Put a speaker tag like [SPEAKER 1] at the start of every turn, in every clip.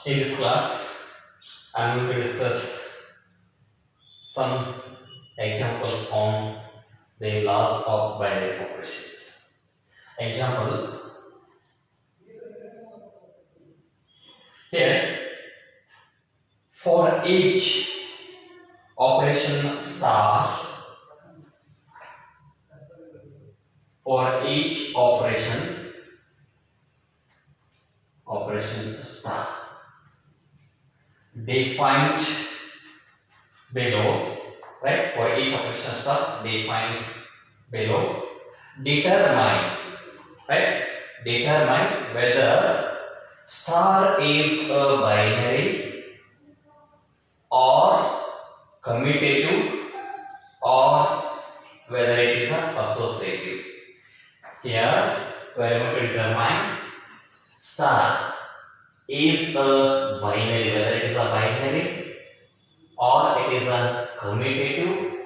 [SPEAKER 1] In this class, I am going to discuss some examples on the laws of binary operations. Example, here for each operation star, for each operation star defined below, right? For each operation star defined below, determine, right? Determine whether star is a binary or commutative or whether it is an associative. Here we are going to determine star is a binary, whether it is a binary or it is a commutative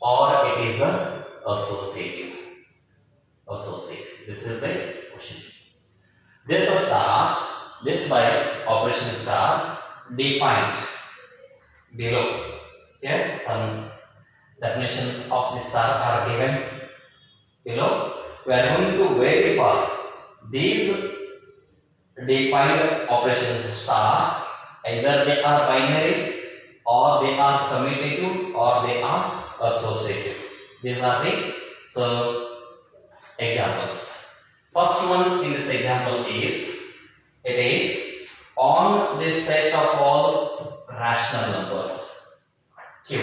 [SPEAKER 1] or it is a associative. This is the question. This star, this by operation star defined below. Here some definitions of the star are given below. We are going to verify these defined operations star, either they are binary or they are commutative or they are associative. These are the examples. First one in this example is, it is on this set of all rational numbers Q,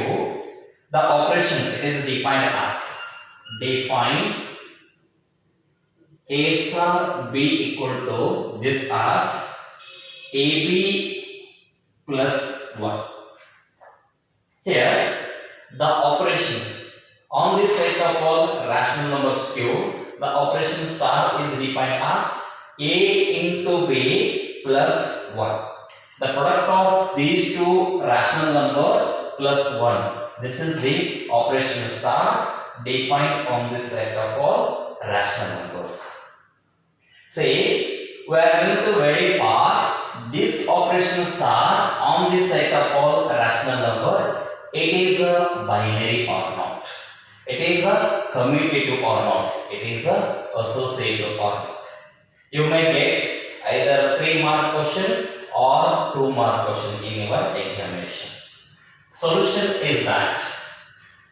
[SPEAKER 1] the operation it is defined as define A star B equal to this as AB plus 1. Here the operation on this set of all rational numbers Q, the operation star is defined as A into B plus 1. The product of these two rational number plus 1. This is the operation star defined on this set of all rational numbers. Say we are going to verify this operation star on this set of all rational number. It is a binary or not. It is a commutative or not. It is a associative or not. You may get either 3-mark question or 2-mark question in your examination. Solution is that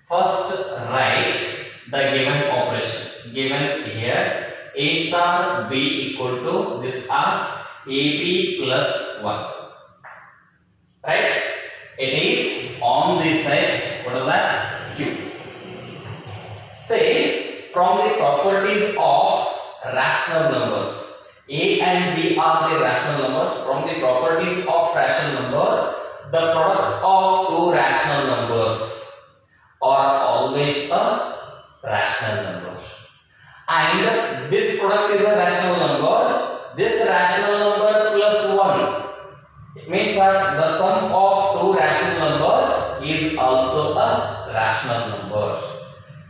[SPEAKER 1] first write the given operation. Given here A star B equal to this as AB plus 1. Right? It is on this set. What is that? Q. Say from the properties of rational numbers. A and B are the rational numbers. From the properties of rational number, the product of two rational numbers are always a rational number. And this product is a rational number. This rational number plus 1. It means that the sum of two rational number is also a rational number.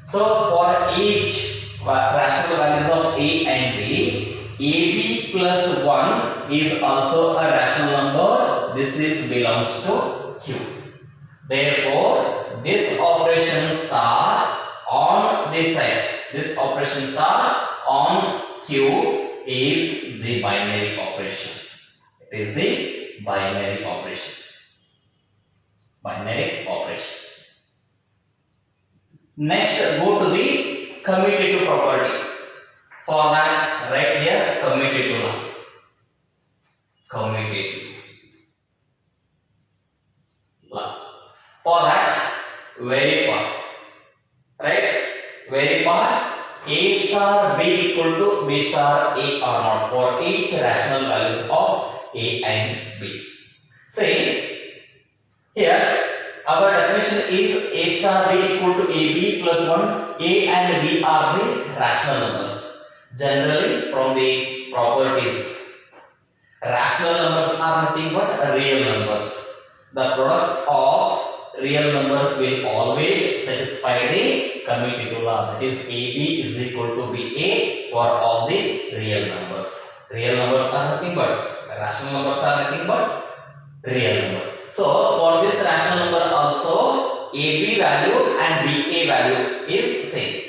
[SPEAKER 1] So for each rational values of A and B, AB plus 1 is also a rational number. This is belongs to Q. Therefore, this operation star on this set, this operation star on Q is the binary operation. It is the binary operation. Binary operation. Next, go to the commutative property. For that, write here commutative law. Commutative law. For that, verify. Right? Verify A star B equal to B star A or not for each rational values of A and B. Say here our definition is A star B equal to AB plus 1. A and B are the rational numbers. Generally, from the properties, rational numbers are nothing but real numbers. The product of real number will always satisfy the commutative law. That is AB is equal to BA for all the real numbers. Real numbers are nothing but Rational numbers are nothing but real numbers. So for this rational number also AB value and BA value is same.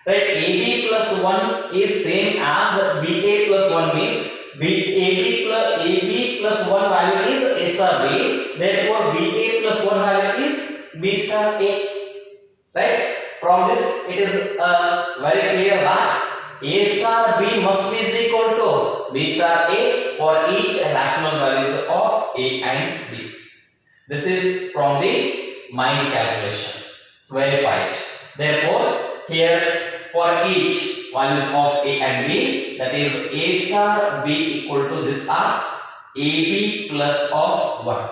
[SPEAKER 1] Right? AB plus 1 is same as BA plus 1 means AB plus 1 value is A star B. Therefore BA plus 1 value is B star A. Right? From this it is very clear that A star B must be is equal to B star A for each rational values of A and B. This is from the mind calculation. Verify it. Therefore, here for each values of A and B, that is A star B equal to this as AB plus of 1.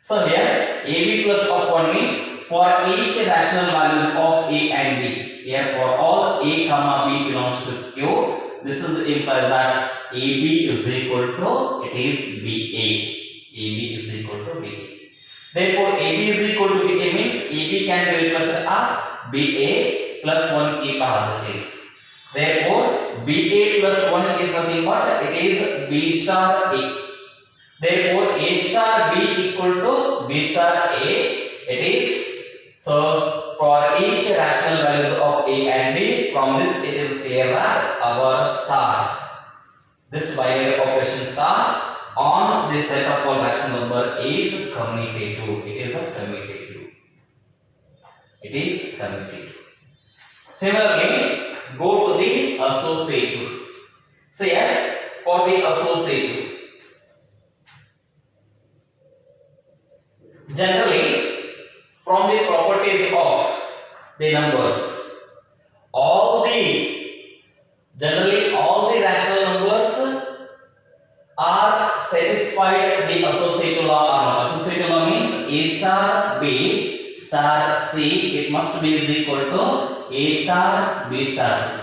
[SPEAKER 1] So here AB plus of 1 means for each rational values of A and B. Here for all A comma B belongs to Q, this is implies that AB is equal to, it is BA. AB is equal to BA. Therefore, AB is equal to BA means AB can be replaced as BA plus 1 keep as it is. Therefore, BA plus 1 is nothing but it is B star A. Therefore, A star B equal to B star A. It is so for each rational values of A and B. From this, it is clear that our star, this binary operation star on this set of all rational number is commutative. It is a commutative. It is commutative. Similarly, go to the associative. So here for the associative, generally from the properties of the numbers, generally all the rational numbers are satisfied the associative law or not. Associative law means A star B star C, it must be is equal to A star B star C.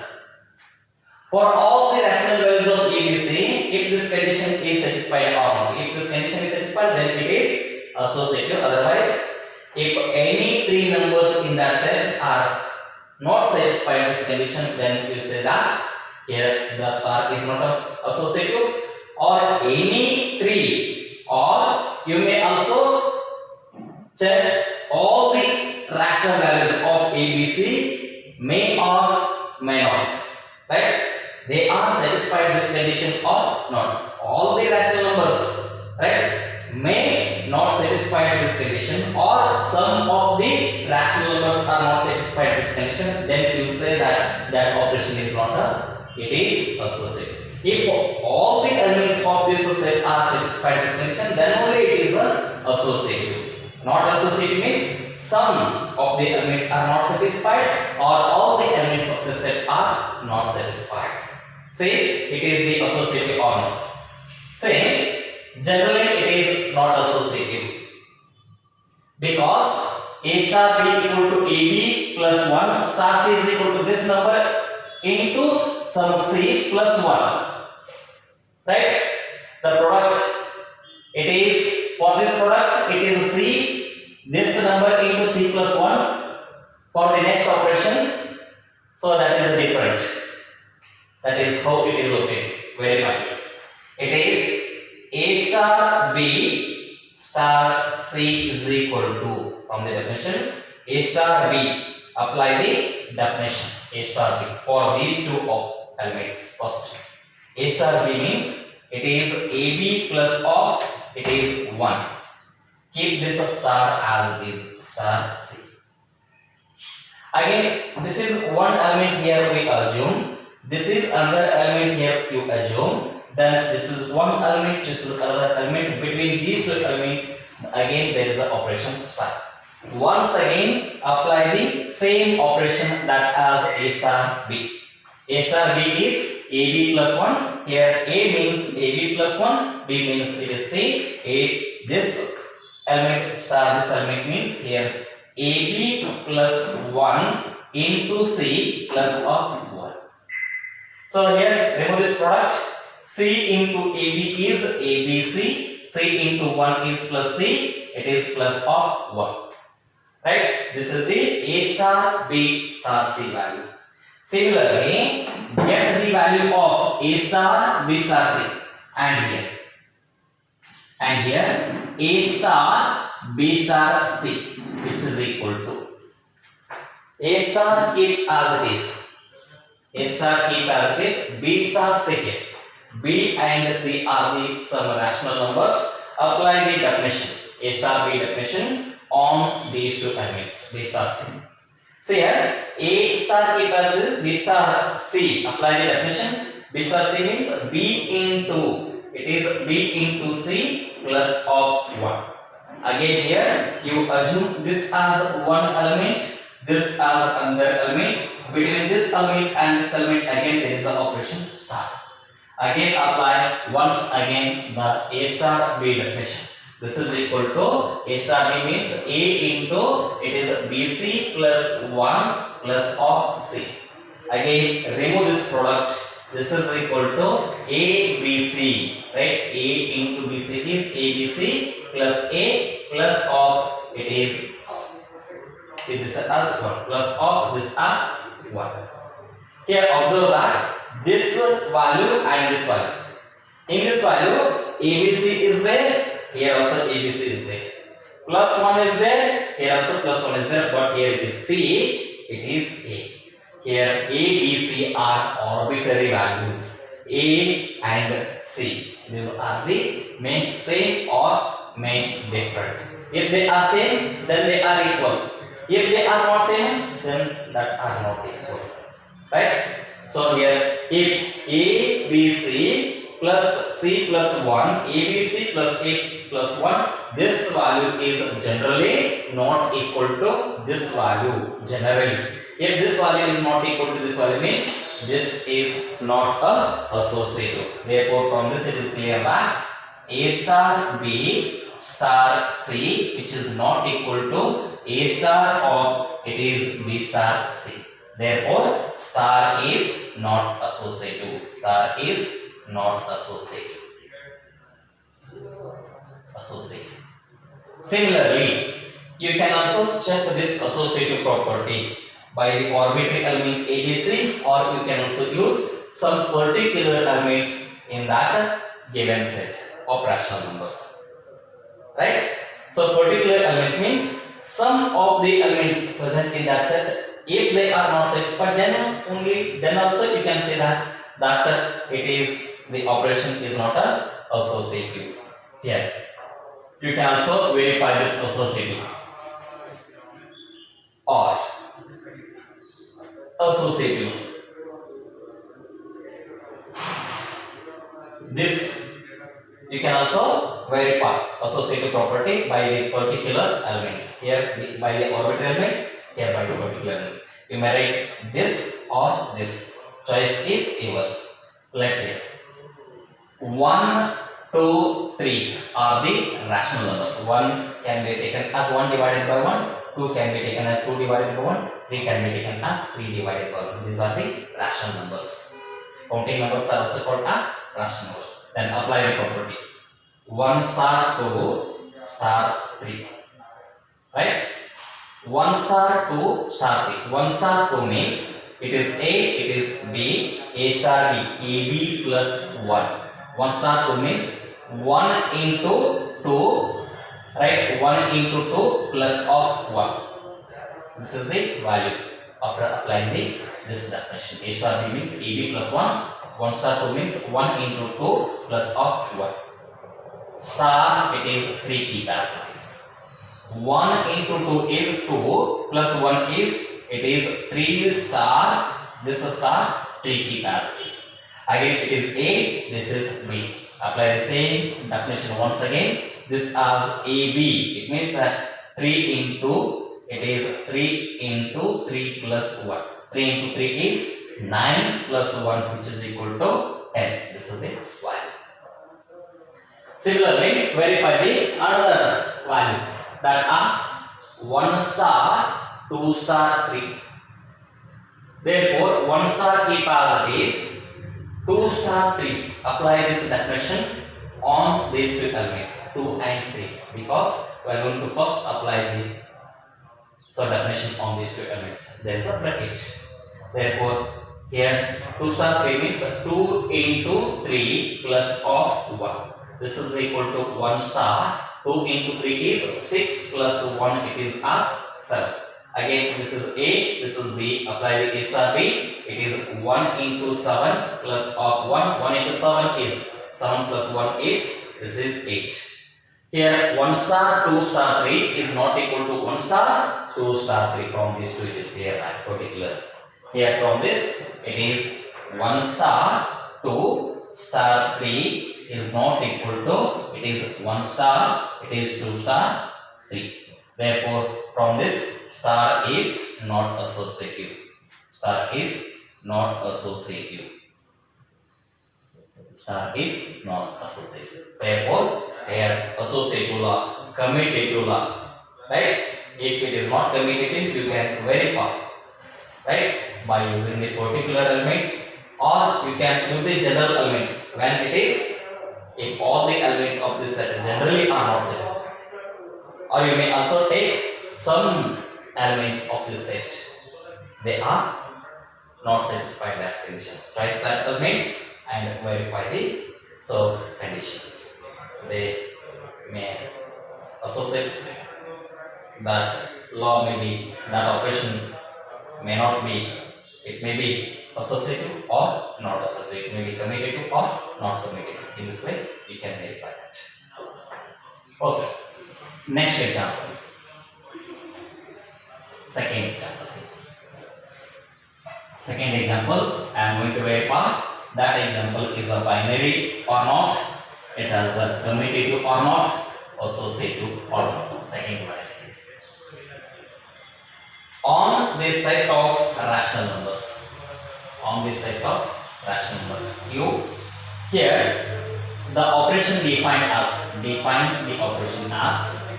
[SPEAKER 1] For all the rational values of A, B, C, if this condition is satisfied or not. If this condition is satisfied, then it is associative. Otherwise, if any three numbers in that set are not satisfied this condition, then we say that here the star is not associative. Or any three, or you may also check all the rational values of A, B, C may or may not, right? They are satisfied this condition or not. All the rational numbers, right, may not satisfy this condition, or some of the rational numbers are not satisfied this condition. Then you say that that operation is not it is associative. If all the elements of this set are satisfied this condition, then only it is associative. Not associative means some of the elements are not satisfied or all the elements of the set are not satisfied. Say it is the associative or not. Say generally it is not associative because A star B equal to AB plus 1 star C is equal to this number into some C plus 1. Right? The product, it is for this product, it is C, this number into C plus 1 for the next operation. So that is different. That is how it is obtained. Verify it. It is A star B star C is equal to, from the definition, A star B. Apply the definition A star B for these two elements. First, A star B means it is AB plus of it is 1. Keep this star as it is, star C. Again, this is one element here we assume. This is another element here you assume. Then this is one element, this is another element. Between these two elements, again there is an operation star. Once again, apply the same operation that as A star B. A star B is AB plus 1. Here A means AB plus 1, B means it is C. This element star, this element means here AB plus 1 into C plus of 1. So here remove this product. C into AB is ABC. C into 1 is plus C. It is plus of 1. Right? This is the A star B star C value. Similarly, get the value of A star B star C. and here. And here A star B star C, which is equal to A star keep as it is. A star keep as it is. B star second. B and C are the some rational numbers. Apply the definition. A star B definition on these two elements. B star C. So here A star keep as it is. B star C. Apply the definition. B star C means B into, it is B into C plus of 1. Again here you assume this as one element, this as another element. Between this element and this element again there is an operation star. Again apply once again the A star B definition. This is equal to A star B means A into, it is BC plus 1 plus of C. Again remove this product. This is equal to ABC, right? A into BC is ABC plus A plus of, it is this as 1 plus of this as 1. Here observe that this value and this value. In this value ABC is there, here also ABC is there. Plus 1 is there, here also plus 1 is there, but here it is C, it is A. Here A, B, C are arbitrary values. A and C. These are the main same or main different. If they are same, then they are equal. If they are not same, then that are not equal. Right? So here if A, B, C plus C plus 1, A, B, C plus A plus 1, this value is generally not equal to this value generally. If this value is not equal to this value means this is not a associative. Therefore from this it is clear that A star B star C which is not equal to A star or it is B star C. Therefore star is not associative. Star is not associative. Similarly, you can also check this associative property by the arbitrary element ABC, or you can also use some particular elements in that given set of rational numbers. Right? So particular element means some of the elements present in that set. If they are not satisfied, then also you can say that it is the operation is not a associative. Here you can also verify this associative or associative. This you can also verify associative property by the particular elements. Here by the orbital elements, here by the particular element. You may write this or this. Choice is yours. Let here 1, 2, 3 are the rational numbers. 1 can be taken as 1 divided by 1. 2 can be taken as 2 divided by 1, 3 can be taken as 3 divided by 1. These are the rational numbers. Counting numbers are also called as rational numbers. Then apply the property. 1 star 2 star 3. Right? 1 star 2 star 3. 1 star 2 means it is A, it is B, A star B, AB plus 1. 1 star 2 means 1 into 2. Right, 1 into 2 plus of 1. This is the value after applying this definition. A star B means AB plus 1. 1 star 2 means 1 into 2 plus of 1. Star it is 3 key passages. 1 into 2 is 2 plus 1 is, it is 3 star, this is star, 3 key passages. Again it is A, this is B. Apply the same definition once again. This as AB, it means that 3 into, it is 3 into 3 plus 1. 3 into 3 is 9 plus 1 which is equal to 10. This is the value. Similarly, verify the another value that as 1 star, 2 star, 3. Therefore, 1 star keep as it is, 2 star 3. Apply this definition on these two elements 2 and 3 because we are going to first apply the definition on these two elements. There is a bracket. Therefore, Here 2 star 3 means 2 into 3 plus of 1. This is equal to 1 star. 2 into 3 is 6 plus 1 it is as 7. Again this is A, this is B. Apply the A star B. It is 1 into 7 plus of 1. 1 into 7 is 7 plus 1 is this is 8. Here 1 star 2 star 3 is not equal to 1 star 2 star 3. From this two it is clear at particular. Here from this it is 1 star 2 star 3 is not equal to, it is 1 star, it is 2 star 3. Therefore from this star is not associative. Star is not associative. Star is not associative. Therefore here associative law, commutative law, right? If it is not commutative you can verify, right, by using the particular elements, or you can use the general element when it is, if all the elements of this set generally are not sets, or you may also take some elements of this set, they are not satisfied that condition. Choose that elements and verify the conditions. They may associate, that law may be, that operation may not be, it may be associative or not associative, may be commutative or not commutative. In this way you can verify that. Okay, next example. Second example I am going to verify that example is a binary or not, it has a commutative or not, associative or not. Second one is on this set of rational numbers, on this set of rational numbers Q. Here the operation defined the operation as,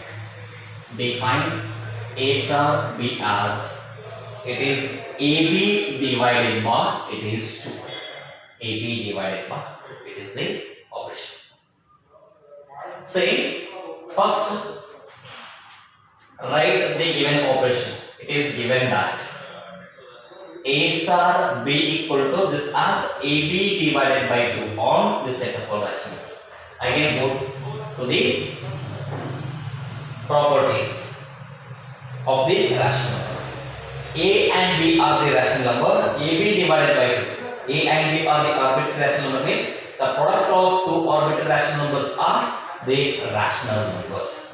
[SPEAKER 1] define A star B as, it is AB divided by, it is 2. AB divided by 2, it is the operation. Say first write the given operation. It is given that A star B equal to this as AB divided by 2 on this set of rational numbers. Again go to the properties of the rational numbers. A and B are the rational number, AB divided by 2. A and B are the arbitrary rational number, means the product of two arbitrary rational numbers are the rational numbers.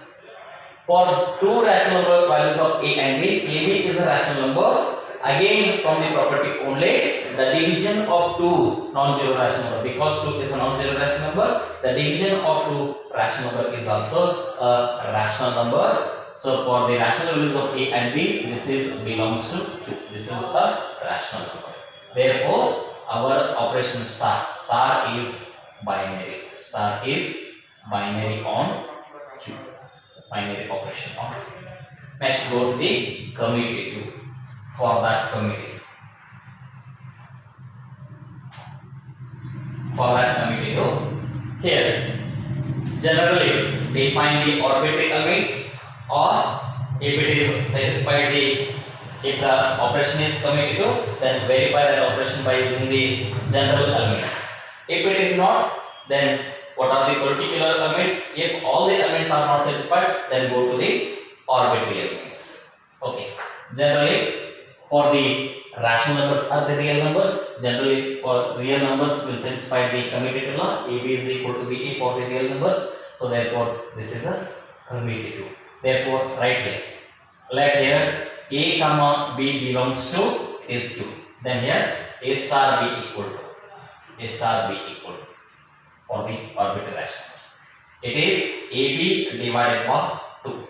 [SPEAKER 1] For two rational number values of A and B, AB is a rational number. Again from the property only, the division of two non-zero rational number, because 2 is a non-zero rational number, the division of two rational number is also a rational number. So for the rational values of A and B, this is belongs to Q. This is a rational number. Therefore our operation star is binary. Star is binary on Q. Binary operation on Q. Next go to the commutative. For that commutative, here generally define the arbitrary elements, or if it is satisfied if the operation is commutative, then verify that operation by using the general elements. If it is not, then what are the particular elements? If all the elements are not satisfied, then go to the arbitrary elements. Okay, generally for the rational numbers are the real numbers. Generally for real numbers will satisfy the commutative law. AB is equal to BA for the real numbers. So therefore this is a commutative. Therefore write here. Let here A comma B belongs to is Q. Then here A star B equal to for the arbitrary rational numbers. It is AB divided by 2.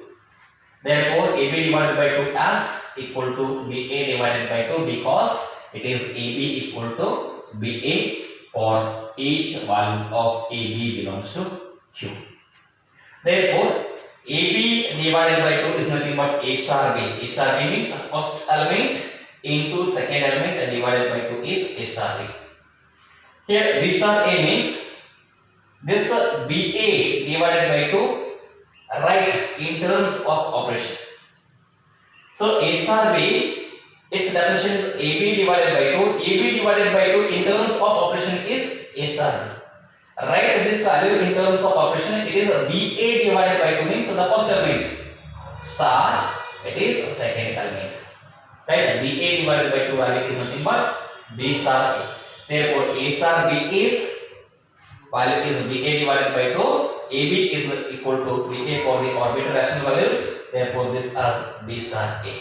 [SPEAKER 1] Therefore AB divided by 2 as equal to BA divided by 2, because it is AB equal to BA for each values of AB belongs to Q. Therefore AB divided by 2 is nothing but A star B. A star B means first element into second element and divided by 2 is A star B. Here B star A means this BA divided by 2 right in terms of operation. So A star B Its definition is AB divided by 2. AB divided by 2 in terms of operation is A star B. Write this value in terms of operation. It is BA divided by 2 means the first element star. It is second element. Right? BA divided by 2 value is nothing but B star A. Therefore, A star B is value is BA divided by 2. AB is equal to BA for the orbital rational values. Therefore, this as B star A.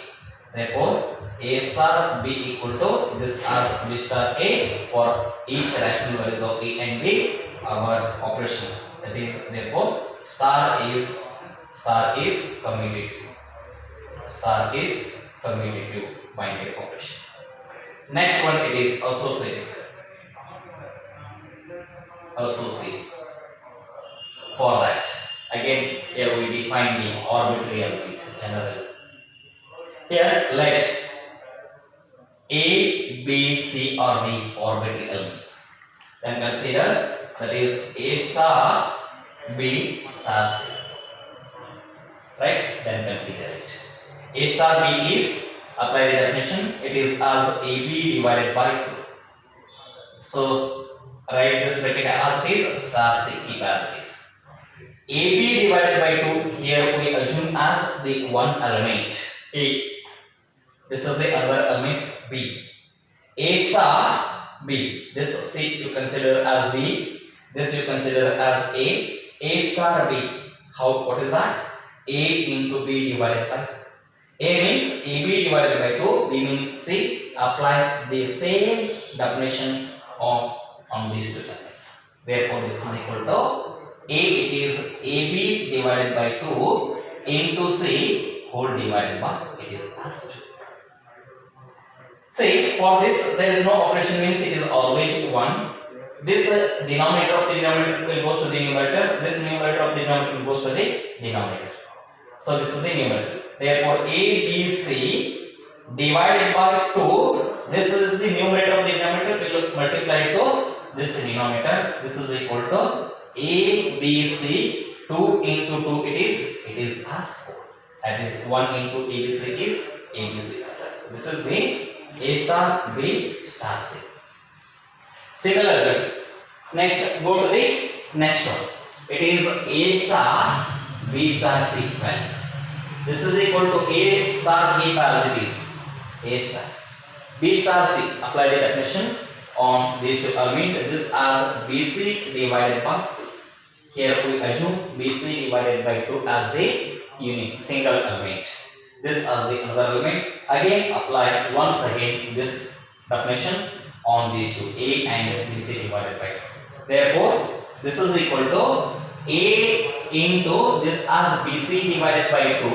[SPEAKER 1] Therefore, A star B equal to this as B star A for each rational values of A and B. Our operation, that is, therefore, star is commutative. Star is commutative binary operation. Next one, it is associative. For that, again, here we define the arbitrary element generally. Here, let A, B, C are the arbitrary elements. Then consider that is A star B star C. Right? Then consider it. A star B is, apply the definition, it is as AB divided by 2. So, write this bracket as it is, star C, keep as it is. AB divided by 2, here we assume as the one element A. This is the other element B. A star B. This C you consider as B. This you consider as A. A star B. What is that? A into B divided by 2. A means AB divided by 2. B means C. Apply the same definition on these two elements. Therefore, this is equal to A. It is AB divided by 2 into C whole divided by it is as 2. See, for this there is no operation means it is always 1. This denominator of the denominator will goes to the numerator. This numerator of the denominator will goes to the denominator. So this is the numerator. Therefore, A, B, C divided by 2. This is the numerator of the denominator will multiply to this denominator. This is equal to A, B, C. 2 into 2 it is as 4. That is 1 into ABC is ABC. This is the A star B star C. Similarly, next go to the next one. It is A star B star C value. This is equal to A star B as it is. A star B star C. Apply the definition on these two elements. This as BC divided by 2. Here we assume BC divided by 2 as the unique single element. This as the another element. Again, apply once again this definition on these two, A and BC divided by 2. Therefore, this is equal to A into this as BC divided by 2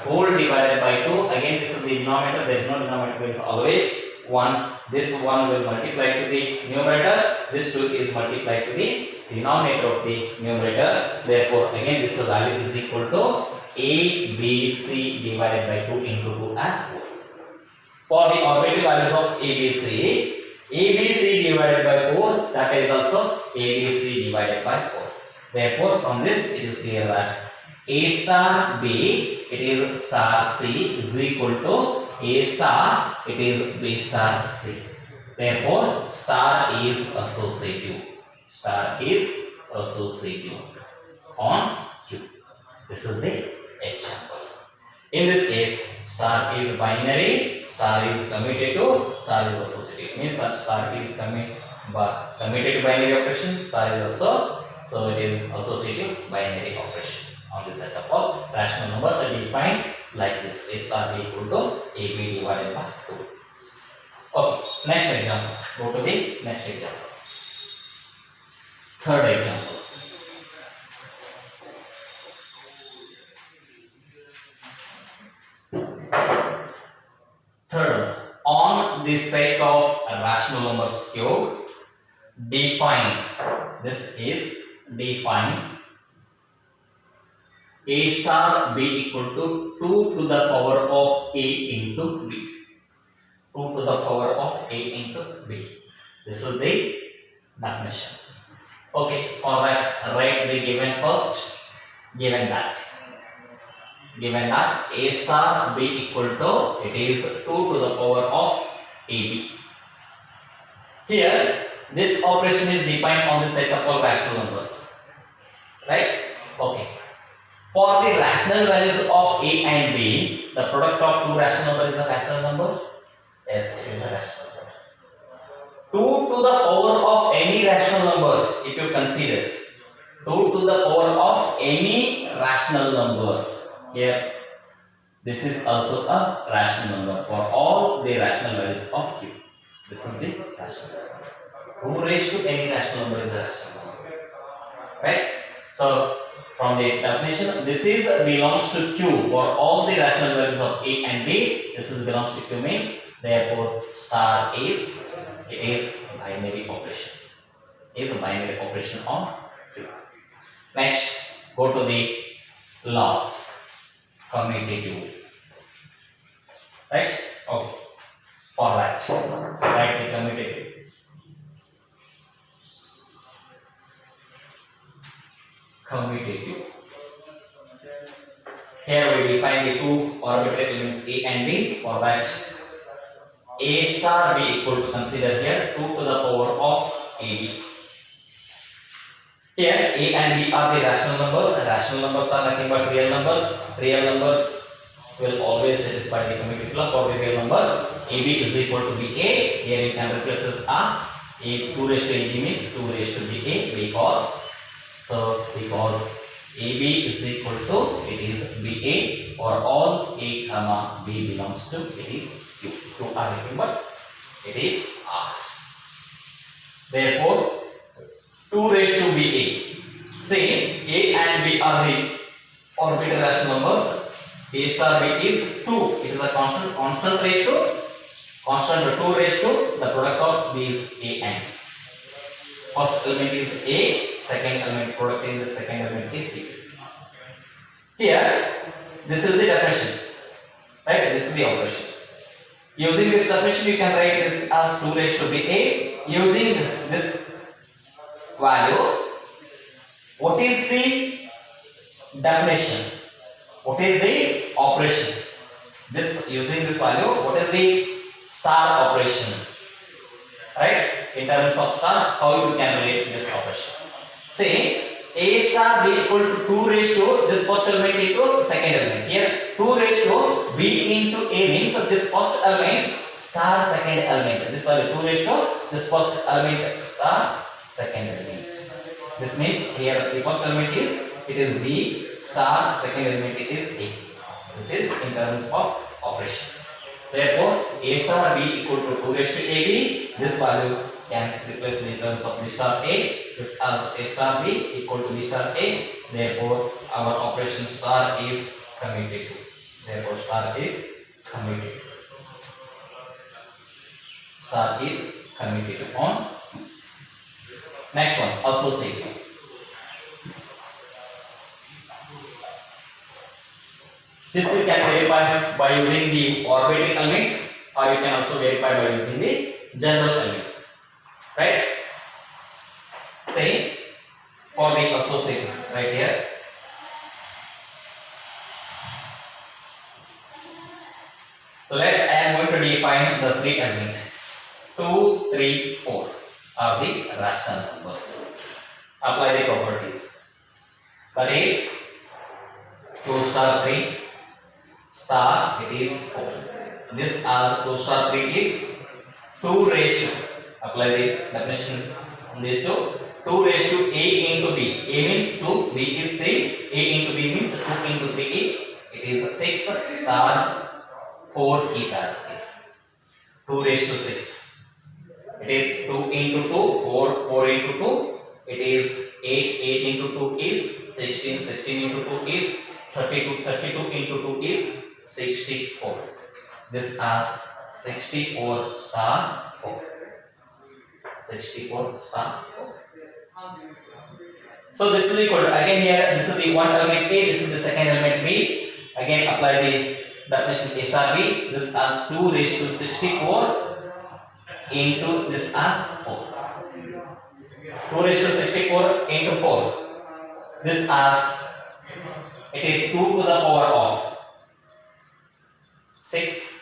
[SPEAKER 1] whole divided by 2. Again, this is the denominator. There is no denominator. It is always 1. This 1 will multiply to the numerator. This 2 is multiplied to the denominator of the numerator. Therefore, again, this value is equal to A, B, C divided by 2 into 2 as 4. For the orbital values of ABC, ABC divided by 4, that is also ABC divided by 4. Therefore, from this it is clear that A star B, it is star C is equal to A star, it is B star C. Therefore, star is associative. Star is associative on Q. This is the example. In this case, star is binary, star is commutative, star is associative. Means that star is commutative binary operation, star is also, so it is associative binary operation on the setup of rational numbers are defined like this. A star B equal to AB divided by 2. Okay, next example. Go to the next example. Third example. Third, on the set of rational numbers cube, define. This is define A star B equal to 2 to the power of A into B. 2 to the power of A into B. This is the definition. Okay, for that, write the given first, given that. given that A star B equal to, it is 2 to the power of AB. Here, this operation is defined on the set of all rational numbers, right? Okay. For the rational values of A and B, the product of two rational numbers is a rational number. Yes, it is a rational number. 2 to the power of any rational number, if you consider 2 to the power of any rational number, here this is also a rational number for all the rational values of Q. This is the rational number. 2 raised to any rational number is a rational number, right? So from the definition, this is belongs to Q for all the rational values of A and B. This is belongs to Q means therefore star is, it is binary operation. It is a binary operation on Q. Next, go to the loss, commutative, right? Okay. For that, write the commutative. Commutative. Here we define the two orbital elements A and B. For that, A star B equal to, consider here 2 to the power of AB. Here A and B are the rational numbers. Rational numbers are nothing but real numbers. Real numbers will always satisfy the commutative law. For the real numbers, AB is equal to BA. Here you can replace this as A, 2 raised to AB means 2 raised to BA, because AB is equal to, it is BA for all A comma B belongs to, it is Q. Q are nothing but, it is R. Therefore 2 raised to BA. Say A and B are the orbital rational numbers. A star B is 2. It is a constant ratio. Constant 2 raised to the product of these A and B. First element is A, second element product in the second element is B. Here, this is the definition, right? This is the operation. Using this definition, you can write this as 2 raised to BA. Using this value, what is the definition? What is the operation? This, using this value, what is the star operation? Right? In terms of star, how you can relate this operation? Say A star B equal to 2 raised to this first element into second element. Here 2 raised to B into A means this first element star second element. This value 2 raised to this first element star second element. This means here the first element is, it is B star, second element is A. This is in terms of operation. Therefore A star B equal to 2 raised to AB. This value can replace in terms of B star A. This as A star B equal to B star A. Therefore our operation star is commutative. Therefore star is commutative. Star is commutative on. Next one, associative. This you can verify by using the orbital elements, or you can also verify by using the general elements, right? Say for the associative, right here. Let I am going to define the 3 elements. 2, 3, 4 are the rational numbers. Apply the properties. That is 2 star 3 star, it is 4. This as 2 star 3 is 2 raised to, apply the definition on this 2 raised to A into B. A means 2, B is 3, A into B means 2 into 3 is, it is 6 star 4 keep as is. 2 raised to 6. It is 2 into 2, 4 into 2. It is 8 into 2 is 16 into 2 is 32 into 2 is 64. This as 64 star 4. 64 star 4. So this is equal to, again here this is the one element A, this is the second element B. Again apply the definition A star B. This as 2 raised to 64 into this as 4. 2 raised to 64 into 4. This as It is 2 to the power of 6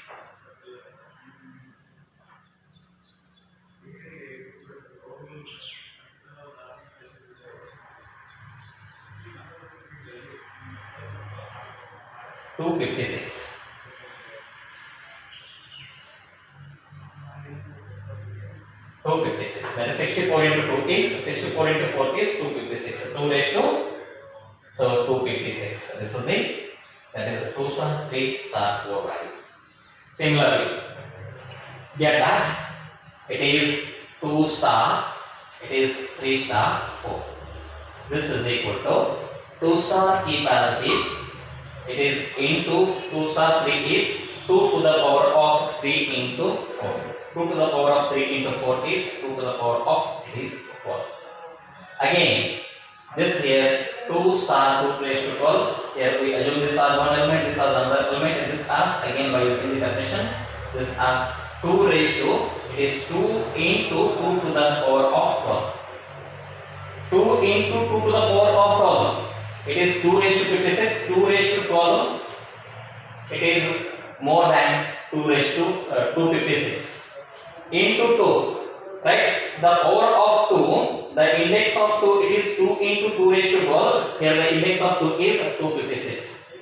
[SPEAKER 1] 256. 256. That is 64 into 2 is 64 into 4 is 256. 2 raised to, so 256. This is the, that is 2 star 3 star 4 value. Similarly, get that it is 2 star, it is 3 star 4. This is equal to 2 star keep as it is. It is into 2 star 3 is 2 to the power of 3 into 4. 2 to the power of 3 into 4 is 2 to the power of 3 is 4. Again, this here 2 star 2 raised to 12. Here we assume this as one element, this as another element, and this as, again by using the definition, this as 2 raised to, it is 2 into 2 to the power of 12. 2 into 2 to the power of 12. It is 2 raised to 56, 2 raised to 12. It is more than 2 raised to 256. Into 2, right? The power of 2, the index of 2, it is 2 into 2 raised to 12. Here the index of 2 is 256.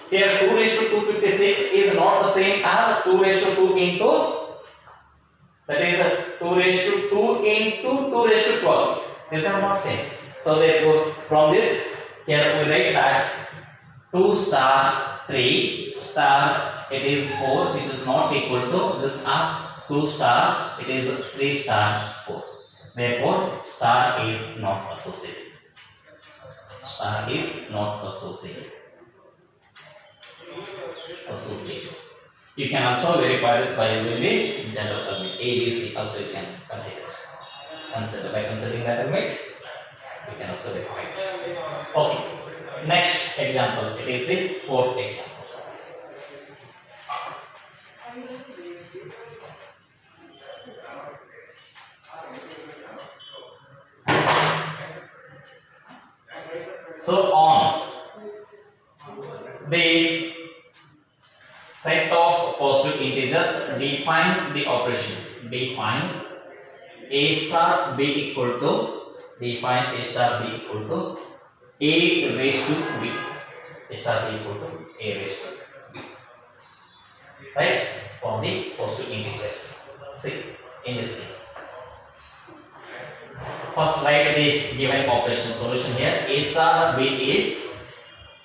[SPEAKER 1] Here 2 raised to 256 is not the same as 2 raised to 2 into, that is 2 raised to 2 into 2 raised to 12. These are not same. So therefore from this, here we write that 2 star 3 star, it is 4, which is not equal to this as 2 star, it is 3 star 4. Therefore star is not associated. Star is not associated. You can also verify this by using the general element ABC. Also you can consider by considering that element. You can also verify it. Okay. Next example. It is the fourth example. So on the set of positive integers, define the operation. Define a star b equal to, define a star b equal to a raised to b. A star b equal to a raised to b. Right? For the positive integers. See, in this case. First write the given operation solution here. A star b is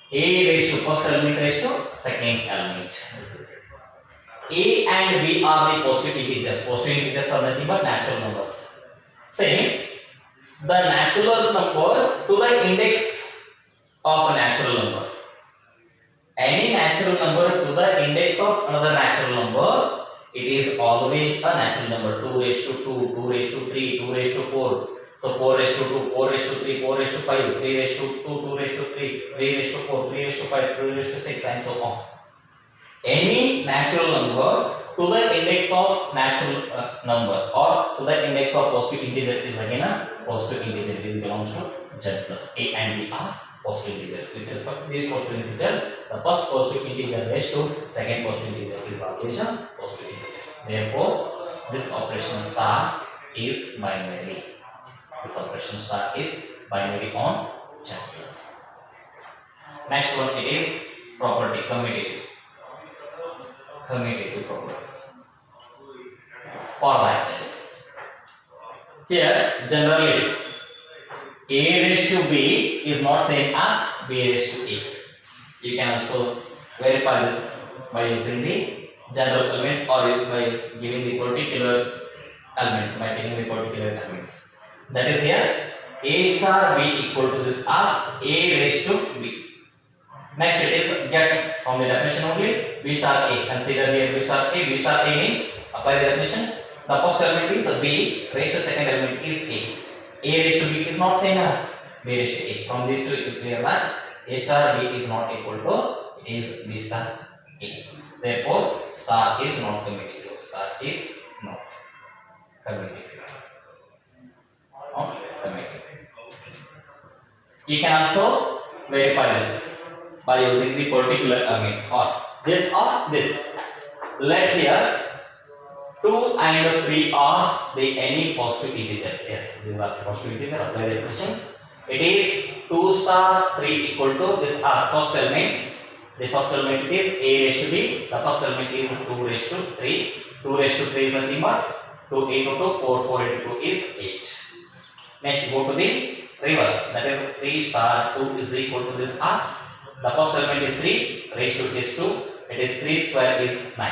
[SPEAKER 1] a raised to first element raised to second element. A and b are the positive integers. Positive integers are nothing but natural numbers. Say the natural number to the index of a natural number. Any natural number to the index of another natural number, it is always a natural number. 2 raised to 2, 2 raised to 3, 2 raised to 4. So 4 raised to 2, 4 raised to 3, 4 raised to 5, 3 raised to 2, 2 raised to 3, 3 raised to 4, 3 raised to 5, 3 raised to 6, and so on. Any natural number to the index of natural number or to the index of positive integer is again a positive integer. This belongs to Z plus. A and B are positive integers. With respect to this positive integer, the first positive integer raised to second positive integer is always a positive integer. Therefore, this operation star is binary. This operation star is binary on Z plus. Next one, it is property commutative. Commutative property. For that, here generally a raised to b is not same as b raised to a. You can also verify this by using the general elements or by giving the particular elements, by taking the particular elements. That is here a star b equal to this as a raised to b. Next it is get from the definition only b star a. Consider here b star a. B star a means apply the definition. The first element is b, raised to second element is a. A raised to b is not same as b raised to a. From these two it is clear that a star b is not equal to, it is b star a. Therefore star is not commutative. Star is not commutative. Not commutative. You can also verify this by using the particular elements or this or this. Let here 2 and 3 are the any positive integers. Yes, these are positive integers. Apply the equation. It is 2 star 3 equal to this as first element. The first element is a raised to b. The first element is 2 raised to 3. 2 raised to 3 is nothing but 2 into 2, 4, 4 into 2 is 8. Next, go to the reverse. That is 3 star 2 is equal to this as. The first element is 3, raised to is 2. It is 3 square is 9.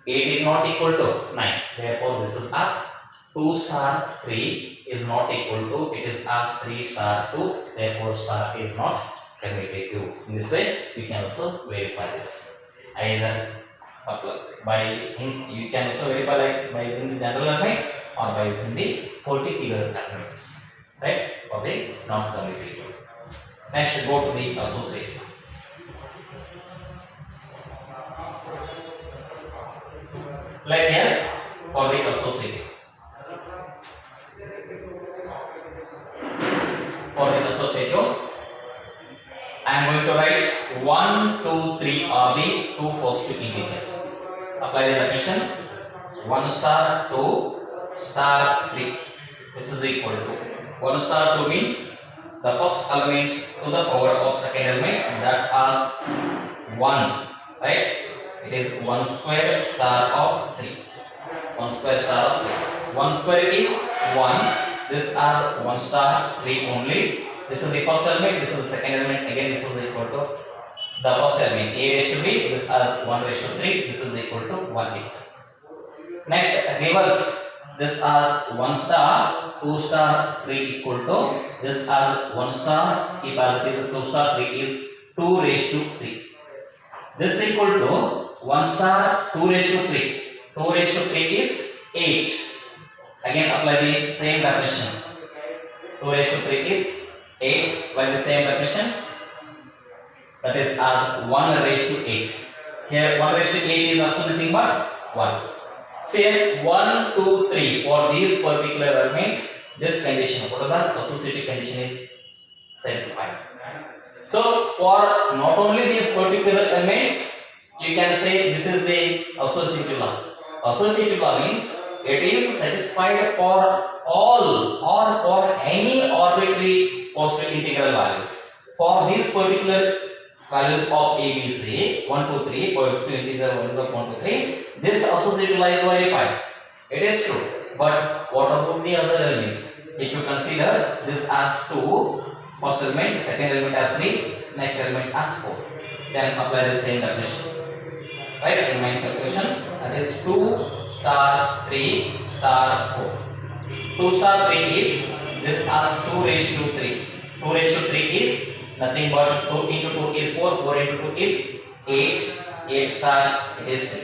[SPEAKER 1] 8 is not equal to 9. Therefore, this is as 2 star 3 is not equal to, it is as 3 star 2. Therefore, star is not commutative. In this way, you can also verify this. Either by, you can also verify like by using the general element or by using the particular elements, right? For the non-commutative. Next, go to the associative. Let here for the associative. For the associative, I am going to write 1, 2, 3 are the two positive integers. Apply the definition. 1 star 2 star 3, which is equal to 1 star 2 means the first element to the power of second element, that as 1, right? It is 1 square star of 3. 1 square star of 3. 1 square is 1. This as 1 star 3 only. This is the first element. This is the second element. Again, this is equal to the first element. A raised to b. This as 1 raised to 3. This is equal to 1 itself. Next, reverse. This as 1 star 2 star 3 equal to this as 1 star. Keep as it is 2 star 3 is 2 raised to 3. This equal to 1 star 2 raised to 3. 2 raised to 3 is 8. Again, apply the same definition. 2 raised to 3 is 8. Apply the same definition. That is as 1 raised to 8. Here 1 raised to 8 is also nothing but 1. Say 1, 2, 3 for these particular element, this condition, what is the associative condition is satisfied. So for not only these particular elements, you can say this is the associative law. Associative law means it is satisfied for all or for any arbitrary positive integral values. For these particular values of a, b, c, 1, 2, 3, positive integer values of 1, 2, 3, this associative law is verified. It is true. But what about the other elements? If you consider this as 2, first element, second element as 3, next element as 4, then apply the same definition. Right? In my calculation, that is 2 star 3 star 4. 2 star 3 is this as 2 raised to 3. 2 raised to 3 is nothing but 2 into 2 is 4, 4 into 2 is 8, 8 star it is 3.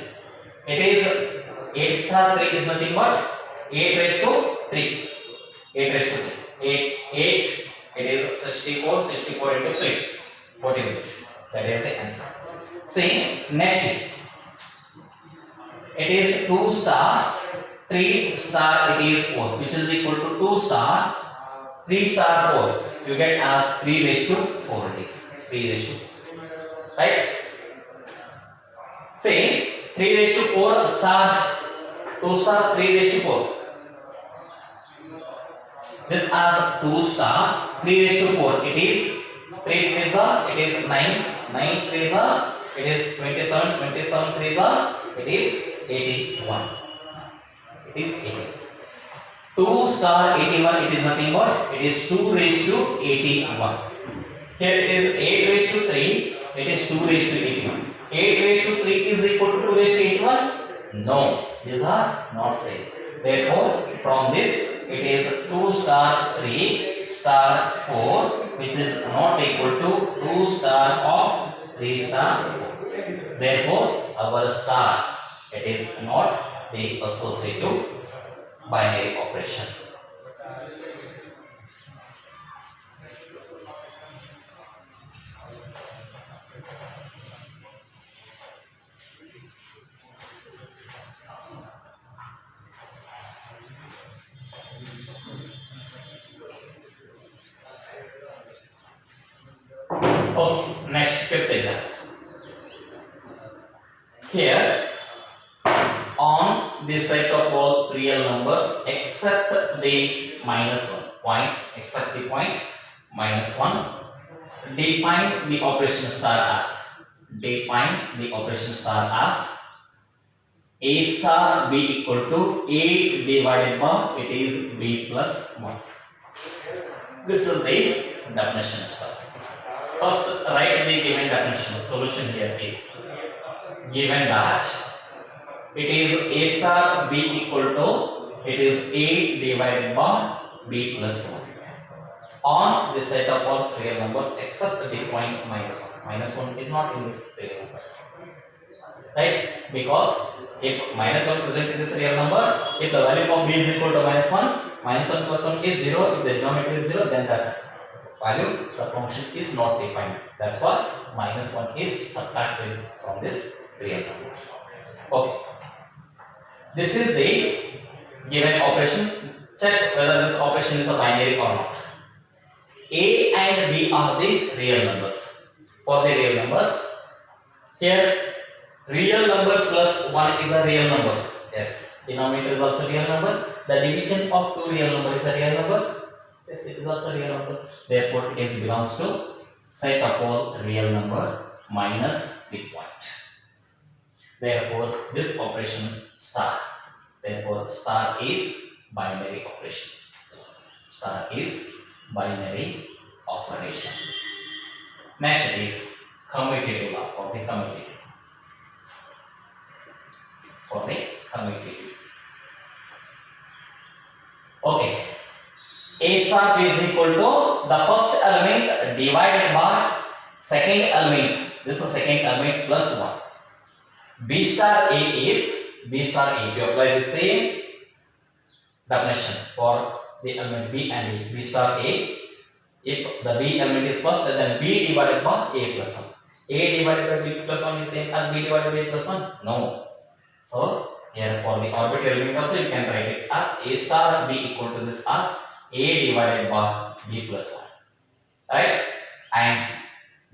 [SPEAKER 1] It is 8 star 3 is nothing but 8 raised to 3. 8 raised to 3. 8 it is 64, 64 into 3. 48. That is the answer. See, next it is 2 star 3 star it is 4, which is equal to 2 star 3 star 4. You get as 3 raised to 4 it is. 3 raised to 4. Right? Say 3 raised to 4 star 2 star 3 raised to 4. This as 2 star 3 raised to 4. It is 3 3s are, it is 9. 9 3s are, it is 27. 27 3s are, it is 81. It is 81. 2 star 81, it is nothing but it is 2 raised to 81. Here it is 8 raised to 3, it is 2 raised to 81. 8 raised to 3 is equal to 2 raised to 81? No, these are not same. Therefore, from this it is 2 star 3 star 4, which is not equal to 2 star of 3 star 4. Therefore, our star, it is not the associative binary operation. Okay, next fifth example. Here on the set of all real numbers except the minus 1 point, except the point minus 1, define the operation star as, define the operation star as a star b equal to a divided by it is b plus 1. This is the definition star. First write the given definition. The solution here is given that it is a star b equal to it is a divided by b plus 1 on the set of all real numbers except the point minus 1. Minus 1 is not in this real numbers, right? Because if minus 1 present in this real number, if the value of b is equal to minus 1, minus 1 plus 1 is 0. If the denominator is 0, then that value, the function is not defined. That's why minus 1 is subtracted from this real number. Okay. This is the given operation. Check whether this operation is a binary or not. A and B are the real numbers. For the real numbers, here real number plus 1 is a real number. Yes, denominator is also real number. The division of two real number is a real number. Yes, it is also real number. Therefore, it belongs to set of all real number minus the point. Therefore, this operation star. Therefore, star is binary operation. Star is binary operation. Next is commutative law for the commutative. For the commutative. Okay. A star b is equal to the first element divided by second element. This is second element plus 1. B star a is B star a. We apply the same definition for the element b and a. B star a. If the b element is first, then b divided by a plus 1. A divided by b plus 1 is same as b divided by a plus 1? No. So here for the arbitrary element also you can write it as a star b equal to this as a divided by b plus 1. Right? And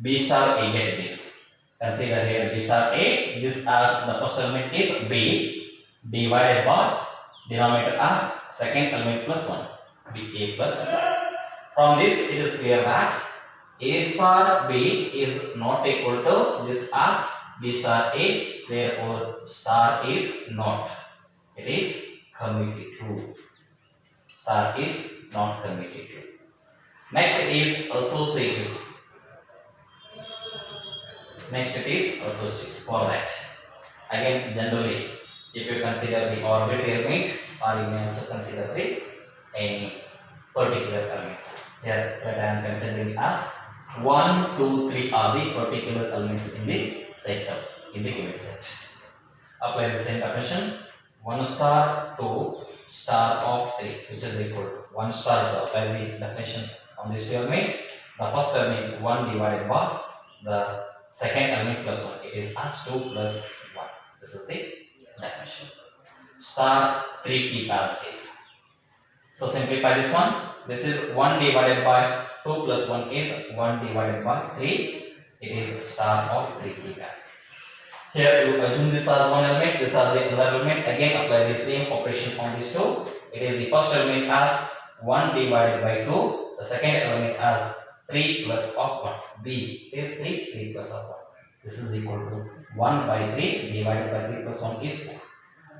[SPEAKER 1] b star a, get this. Consider here b star a. This as the first element is b divided by denominator as second element plus 1. B a plus 1. From this it is clear that a star b is not equal to this as b star a. Therefore star is not. It is commutative. Star is not commutative. Next is associative. Next it is associative. For that, again generally, if you consider the arbitrary element, or you may also consider the any particular elements. Here that I am considering as 1, 2, 3 are the particular elements in the set of in the given set. Apply the same definition. 1 star 2 star of 3, which is equal to 1 star. To apply the definition on this element, the first element 1 divided by the second element plus 1. It is as 2 plus 1. This is the definition. Star 3 keep as is. So simplify this one. This is 1 divided by 2 plus 1 is 1 divided by 3. It is star of 3 keep as is. Here you assume this as one element, this as the other element. Again apply the same operation on these two. It is the first element as 1 divided by 2. The second element as 3 plus of 1. B is 3, 3 plus of 1. This is equal to 1 by 3 divided by 3 plus 1 is 4.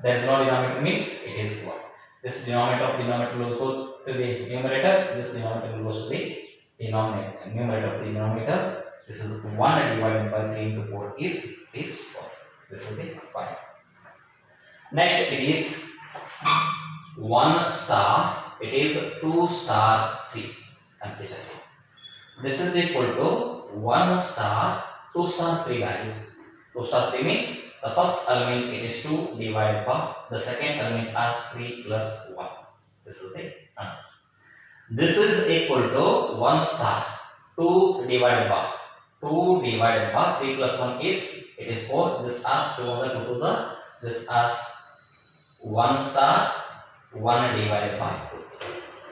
[SPEAKER 1] There is no denominator means it is 1. This denominator will go to the numerator. This denominator will go to the denominator. Numerator of the denominator. This is 1 divided by 3 into 4 is 4. This is the 5. Next it is 1 star. It is 2 star 3. Consider it. This is equal to 1 star 2 star 3 value. 2 star 3 means the first element it is 2 divided by the second element as 3 plus 1. This is the number. This is equal to 1 star 2 divided by 3 plus 1 is it is 4. This as 2 over 2 to the this as 1 star 1 divided by 2.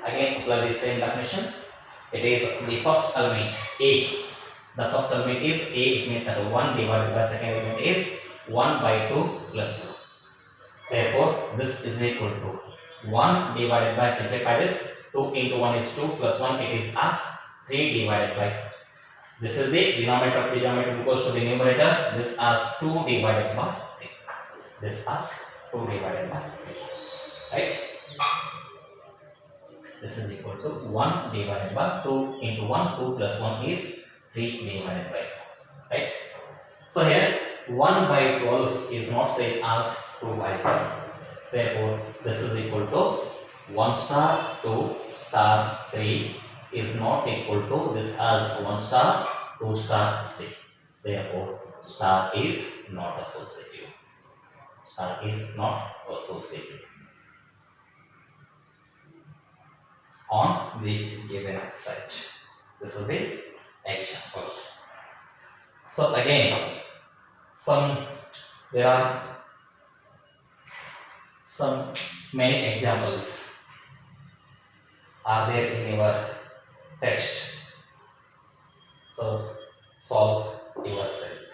[SPEAKER 1] Again apply the same definition. It is the first element A. The first element is a, it means that 1 divided by second element is 1 by 2 plus 1. Therefore, this is equal to 1 divided by, simplify this, 2 into 1 is 2 plus 1, it is as 3 divided by 2. This is the denominator. The denominator goes to the numerator. This as 2 divided by 3. This as 2 divided by 3. Right? This is equal to 1 divided by 2 into 1. 2 plus 1 is 3 divided by 2. Right? So here 1 by 12 is not same as 2 by 3. Therefore, this is equal to 1 star 2 star 3 is not equal to this as 1 star 2 star 3. Therefore, star is not associative. Star is not associative on the given set. This is the example. So again, there are some many examples are there in your text. So solve yourself.